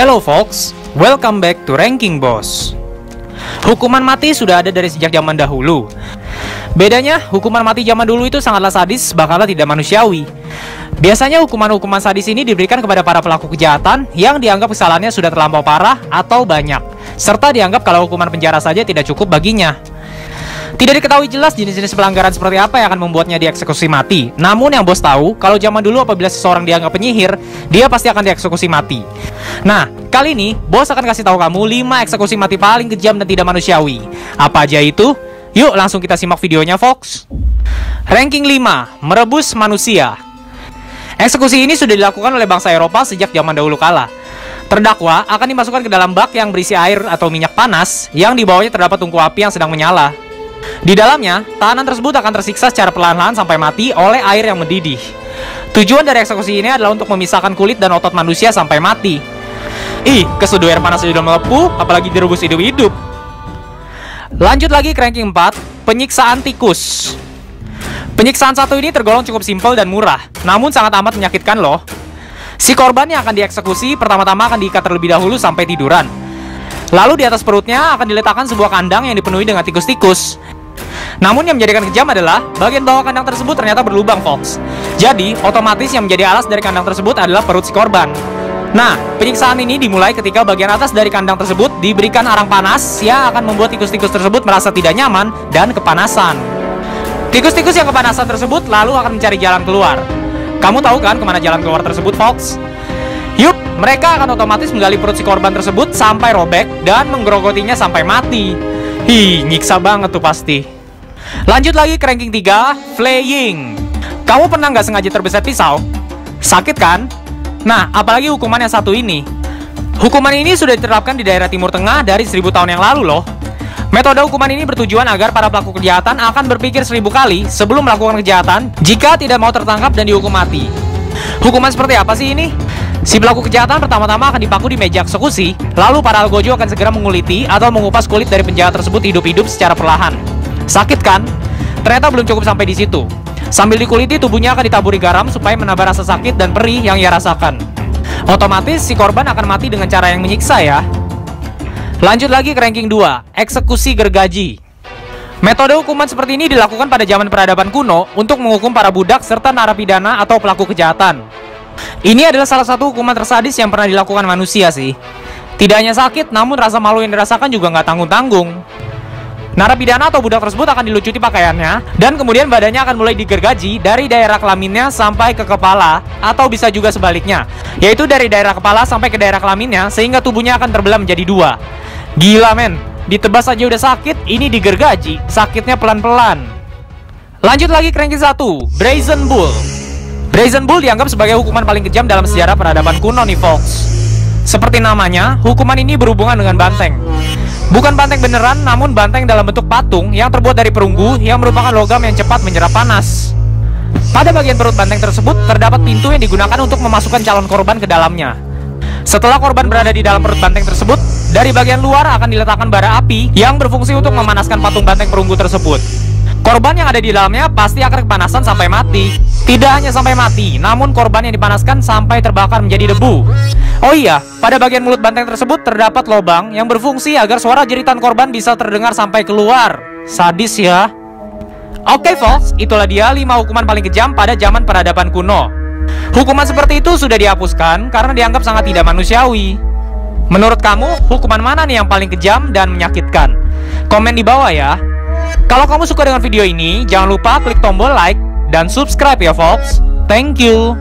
Hello folks, welcome back to Ranking Boss. Hukuman mati sudah ada dari sejak zaman dahulu. Bedanya, hukuman mati zaman dulu itu sangatlah sadis, bahkan tidak manusiawi. Biasanya hukuman-hukuman sadis ini diberikan kepada para pelaku kejahatan yang dianggap kesalahannya sudah terlampau parah atau banyak, serta dianggap kalau hukuman penjara saja tidak cukup baginya. Tidak diketahui jelas jenis-jenis pelanggaran seperti apa yang akan membuatnya dieksekusi mati. Namun yang bos tahu, kalau zaman dulu apabila seseorang dianggap penyihir, dia pasti akan dieksekusi mati. Nah, kali ini bos akan kasih tahu kamu 5 eksekusi mati paling kejam dan tidak manusiawi. Apa aja itu? Yuk langsung kita simak videonya, folks. Ranking 5, merebus manusia. Eksekusi ini sudah dilakukan oleh bangsa Eropa sejak zaman dahulu kala. Terdakwa akan dimasukkan ke dalam bak yang berisi air atau minyak panas yang di bawahnya terdapat tungku api yang sedang menyala. Di dalamnya, tahanan tersebut akan tersiksa secara perlahan-lahan sampai mati oleh air yang mendidih. Tujuan dari eksekusi ini adalah untuk memisahkan kulit dan otot manusia sampai mati. Ih, keseduh air panas sudah melepuh, apalagi direbus hidup-hidup. Lanjut lagi ke ranking 4, penyiksaan tikus. Penyiksaan satu ini tergolong cukup simpel dan murah, namun sangat amat menyakitkan loh. Si korban yang akan dieksekusi pertama-tama akan diikat terlebih dahulu sampai tiduran. Lalu di atas perutnya akan diletakkan sebuah kandang yang dipenuhi dengan tikus-tikus. Namun yang menjadikan kejam adalah bagian bawah kandang tersebut ternyata berlubang, folks. Jadi otomatis yang menjadi alas dari kandang tersebut adalah perut si korban. Nah, penyiksaan ini dimulai ketika bagian atas dari kandang tersebut diberikan arang panas yang akan membuat tikus-tikus tersebut merasa tidak nyaman dan kepanasan. Tikus-tikus yang kepanasan tersebut lalu akan mencari jalan keluar. Kamu tahu kan kemana jalan keluar tersebut, folks? Yup, mereka akan otomatis menggali perut si korban tersebut sampai robek dan menggerogotinya sampai mati. Hi, nyiksa banget tuh pasti. Lanjut lagi ke ranking 3, flaying. Kamu pernah nggak sengaja terbeset pisau? Sakit kan? Nah, apalagi hukuman yang satu ini. Hukuman ini sudah diterapkan di daerah Timur Tengah dari 1000 tahun yang lalu loh. Metode hukuman ini bertujuan agar para pelaku kejahatan akan berpikir 1000 kali sebelum melakukan kejahatan jika tidak mau tertangkap dan dihukum mati. Hukuman seperti apa sih ini? Si pelaku kejahatan pertama-tama akan dipaku di meja eksekusi, lalu para algojo akan segera menguliti atau mengupas kulit dari penjahat tersebut hidup-hidup secara perlahan. Sakit kan? Ternyata belum cukup sampai di situ. Sambil dikuliti, tubuhnya akan ditaburi garam supaya menambah rasa sakit dan perih yang ia rasakan. Otomatis si korban akan mati dengan cara yang menyiksa ya. Lanjut lagi ke ranking 2, eksekusi gergaji. Metode hukuman seperti ini dilakukan pada zaman peradaban kuno untuk menghukum para budak serta narapidana atau pelaku kejahatan. Ini adalah salah satu hukuman tersadis yang pernah dilakukan manusia sih. Tidak hanya sakit, namun rasa malu yang dirasakan juga nggak tanggung-tanggung. Narapidana atau budak tersebut akan dilucuti pakaiannya, dan kemudian badannya akan mulai digergaji dari daerah kelaminnya sampai ke kepala, atau bisa juga sebaliknya, yaitu dari daerah kepala sampai ke daerah kelaminnya, sehingga tubuhnya akan terbelah menjadi 2. Gila men, ditebas aja udah sakit, ini digergaji, sakitnya pelan-pelan. Lanjut lagi ke ranking 1, Brazen Bull. Brazen Bull dianggap sebagai hukuman paling kejam dalam sejarah peradaban kuno nih, folks. Seperti namanya, hukuman ini berhubungan dengan banteng. Bukan banteng beneran, namun banteng dalam bentuk patung yang terbuat dari perunggu yang merupakan logam yang cepat menyerap panas. Pada bagian perut banteng tersebut terdapat pintu yang digunakan untuk memasukkan calon korban ke dalamnya. Setelah korban berada di dalam perut banteng tersebut, dari bagian luar akan diletakkan bara api yang berfungsi untuk memanaskan patung banteng perunggu tersebut. Korban yang ada di dalamnya pasti akan kepanasan sampai mati. Tidak hanya sampai mati, namun korban yang dipanaskan sampai terbakar menjadi debu. Oh iya, pada bagian mulut banteng tersebut terdapat lubang yang berfungsi agar suara jeritan korban bisa terdengar sampai keluar. Sadis ya. Oke folks, itulah dia 5 hukuman paling kejam pada zaman peradaban kuno. Hukuman seperti itu sudah dihapuskan karena dianggap sangat tidak manusiawi. Menurut kamu, hukuman mana nih yang paling kejam dan menyakitkan? Komen di bawah ya. Kalau kamu suka dengan video ini, jangan lupa klik tombol like dan subscribe ya folks. Thank you.